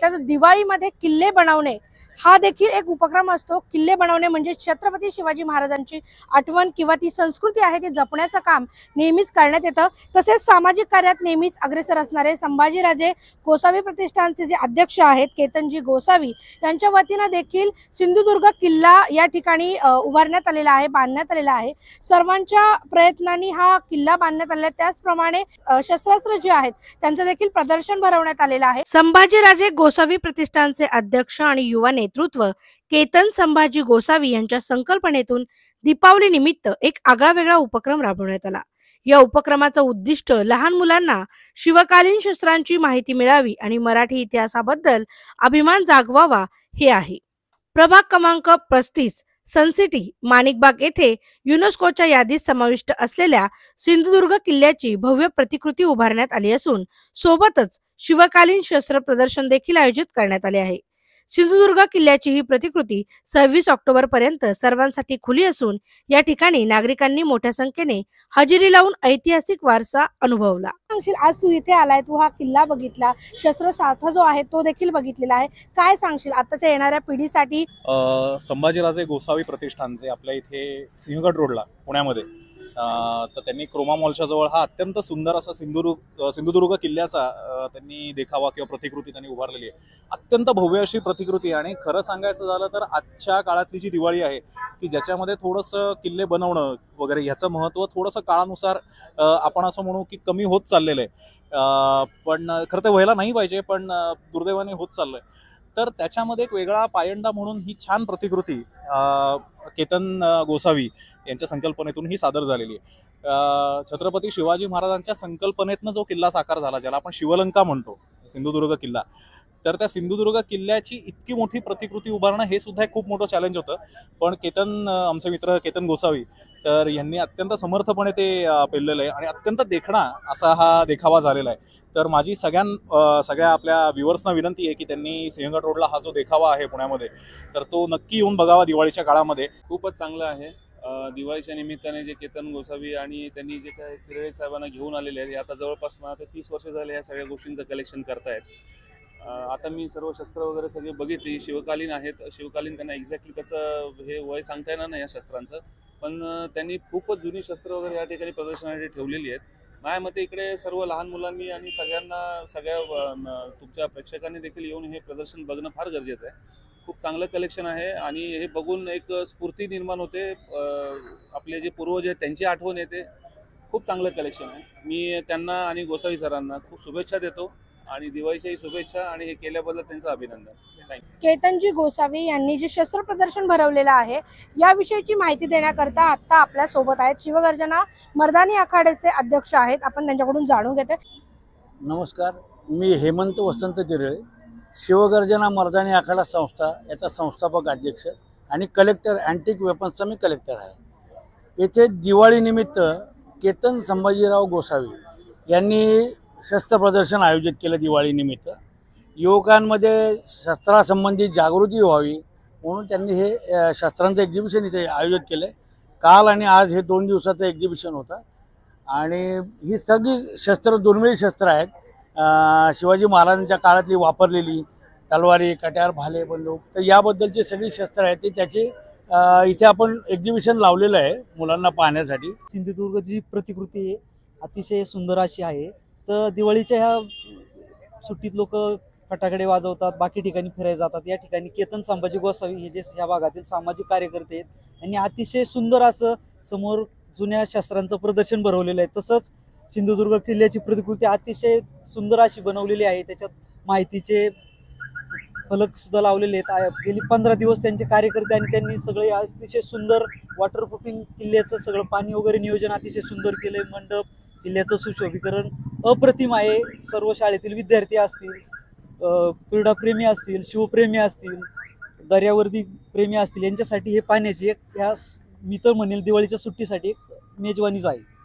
तर दिवाळीमध्ये किल्ले बनवणे हा देखील एक उपक्रम असतो। किल्ले बनवणे म्हणजे छत्रपती शिवाजी महाराजांची आठवण किंवा ती संस्कृती आहे ती जपण्याचं काम नेहमीच करण्यात येतं। तसेच सामाजिक कार्यात नेहमीच अग्रेसर असणारे संभाजीराजे गोसावी प्रतिष्ठानचे जे अध्यक्ष आहेत केतनजी गोसावी यांच्या वतीने देखील सिंधुदुर्ग किल्ला या ठिकाणी उभारण्यात आलेला आहे, बांधण्यात आलेला आहे। सर्वांच्या प्रयत्नांनी हा किल्ला बांधण्यात आलेला आहे। त्याचप्रमाणे शस्त्रास्त्र जे आहेत त्यांचं देखील प्रदर्शन भरवण्यात आलेलं आहे। संभाजीराजे गोसावी प्रतिष्ठानचे अध्यक्ष आणि युवा नेतृत्व केतन संभाजी गोसावी यांच्या संकल्पनेतून दीपावली निमित्त एक आगळावेगळा उपक्रम राबवण्यात आला। या उपक्रमाचं उद्दिष्ट लहान मुलांना शिवकालीन शस्त्रांची माहिती मिळावी आणि मराठी इतिहासाबद्दल अभिमान जागवावा हे आहे। प्रभाग क्रमांक 35 सनसिटी माणिकबाग येथे युनेस्कोच्या यादीत समाविष्ट असलेल्या सिंधुदुर्ग किल्ल्याची भव्य प्रतिकृती उभारण्यात आली असून सोबतच शिवकालीन शस्त्र प्रदर्शन देखील आयोजित करण्यात आले आहे। सिंधुदुर्ग किल्ल्याची ही प्रतिकृती 26 ऑक्टोबर पर्यंत सर्वांसाठी खुली असून या ठिकाणी नागरिकांनी मोठ्या संख्येने हजेरी लावून ऐतिहासिक वारसा अनुभवला। आज तू इथे आलाय, तू हा किल्ला बघितला, शस्त्र साठा जो आहे तो देखील बघितलेला आहे, काय सांगशील आताच्या येणाऱ्या पिढीसाठी? संभाजीराजे गोसावी प्रतिष्ठानचे आपल्या इथे सिंहगड रोडला पुण्यामध्ये तर त्यांनी क्रोमा मॉलच्या जवळ हा अत्यंत सुंदर असा सिंधुदुर्ग किल्ल्याचा त्यांनी देखावा किंवा प्रतिकृती त्यांनी उभारलेली आहे। अत्यंत भव्य अशी प्रतिकृती आणि खरं सांगायचं झालं तर आजच्या काळातली जी दिवाळी आहे की ज्याच्यामध्ये थोडंसं किल्ले बनवणं वगैरे ह्याचं महत्त्व थोडंसं काळानुसार आपण असं म्हणू की कमी होत चाललेलं आहे। पण खरं तर व्हायला नाही पाहिजे, पण दुर्दैवाने होत चाललंय। तर त्याच्यामध्ये एक वेगळा पायंडा म्हणून ही छान प्रतिकृती केतन गोसावी यांच्या संकल्पनेतून ही सादर झालेली आहे। छत्रपती शिवाजी महाराजांच्या संकल्पनेतनं जो किल्ला साकार झाला, ज्याला आपण शिवलंका म्हणतो, सिंधुदुर्ग किल्ला, तर त्या सिंधुदुर्ग किल्ल्याची इतकी मोठी प्रतिकृती उभारणं हे सुद्धा एक खूप मोठं चॅलेंज होतं। पण आमचे मित्र केतन गोसावी तर यांनी अत्यंत समर्थपणे ते पेललेलं आहे आणि अत्यंत देखणा असा हा देखावा झालेला आहे। तर माझी सगळ्या आपल्या व्ह्युअर्सना विनंती आहे की त्यांनी सिंहगड रोडला हा जो देखावा आहे पुण्यामध्ये तर तो नक्की येऊन बघावा दिवाळीच्या काळामध्ये। खूपच चांगलं आहे। दिवाळीच्या निमित्ताने जे केतन गोसावी आणि त्यांनी जे काय तिरळे साहेबांना घेऊन आलेले आहेत, आता जवळपास मला 30 वर्ष झाले या सगळ्या गोष्टींचं कलेक्शन करतायत। आता मी सर्व शस्त्र वगैरे सगळे बघितली, शिवकालीन आहेत। शिवकालीन त्यांना एक्झॅक्टली त्याचं हे वय सांगता येणार नाही या शस्त्रांचं, पण त्यांनी खूपच जुनी शस्त्र वगैरे या ठिकाणी प्रदर्शनासाठी ठेवलेली आहेत। माझ्या मते इकडे सर्व लहान मुलांनी आणि सगळ्या तुमच्या प्रेक्षकांनी देखील येऊन हे प्रदर्शन बघणं फार गरजेचं आहे। खूप चांगलं कलेक्शन आहे आणि हे बघून एक स्फूर्ती निर्माण होते, आपले जे पूर्वज आहेत त्यांची आठवण येते। खूप चांगलं कलेक्शन आहे। मी त्यांना आणि गोसावी सरांना खूप शुभेच्छा देतो आणि दिवाळीच्याही शुभेच्छा आणि हे केल्याबद्दल त्यांचं अभिनंदन। थँक्यू। केतनजी गोसावी यांनी जे शस्त्र प्रदर्शन भरवलेलं आहे याविषयीची माहिती देण्याकरता आता आपल्या सोबत आहेत शिवगर्जना मर्दानी आखाड्याचे अध्यक्ष आहेत, आपण त्यांच्याकडून जाणून घेते। नमस्कार, मी हेमंत वसंत तिरळे, शिवगर्जना मर्दानी आखाडा संस्था याचा संस्थापक अध्यक्ष आणि कलेक्टर, अँटिक वेपन्सचा मी कलेक्टर आहे। येथे दिवाळीनिमित्त केतन संभाजीराव गोसावी यांनी शस्त्र प्रदर्शन आयोजित केलं। दिवाळीनिमित्त युवकांमध्ये शस्त्रासंबंधी जागृती व्हावी म्हणून त्यांनी हे शस्त्रांचं एक्झिबिशन इथे आयोजित केलं आहे। काल आणि आज हे 2 दिवसाचं एक्झिबिशन होतं आणि ही सगळी शस्त्र दुर्मिळ शस्त्र आहेत, शिवाजी महाराजांच्या काळातली वापरलेली तलवारी, कट्यार, भाले, बंदूक, तर याबद्दलची सगळी शस्त्र आहेत ती त्याची इथे आपण एक्झिबिशन लावलेलं आहे मुलांना पाहण्यासाठी। सिंधुदुर्ग जी प्रतिकृती अतिशय सुंदर अशी आहे। तर दिवाळीच्या ह्या सुट्टीत लोक फटाकडे वाजवतात, बाकी ठिकाणी फिरायला जातात। या ठिकाणी केतन संभाजी गोसावी हे जे या भागातील सामाजिक कार्यकर्ते आहेत यांनी अतिशय सुंदर असं समोर जुन्या शस्त्रांचं प्रदर्शन भरवलेलं आहे। तसंच सिंधुदुर्ग किल्ल्याची प्रतिकृती अतिशय सुंदर अशी बनवलेली आहे, त्याच्यात माहितीचे फलक सुद्धा लावलेले आहेत। गेली 15 दिवस त्यांचे कार्यकर्ते आणि त्यांनी सगळे अतिशय सुंदर वॉटरप्रूफिंग किल्ल्याचं सगळं पाणी वगैरे नियोजन अतिशय सुंदर केलंय। मंडप, किल्ल्याचं सुशोभीकरण अप्रतिम आहे। सर्व शाळेतील विद्यार्थी असतील, क्रीडाप्रेमी असतील, शिवप्रेमी असतील, दर्यावर्दी प्रेमी असतील, यांच्यासाठी हे पाण्याची एक ह्या मी तर म्हणेल दिवाळीच्या सुट्टीसाठी एक मेजवानीच आहे।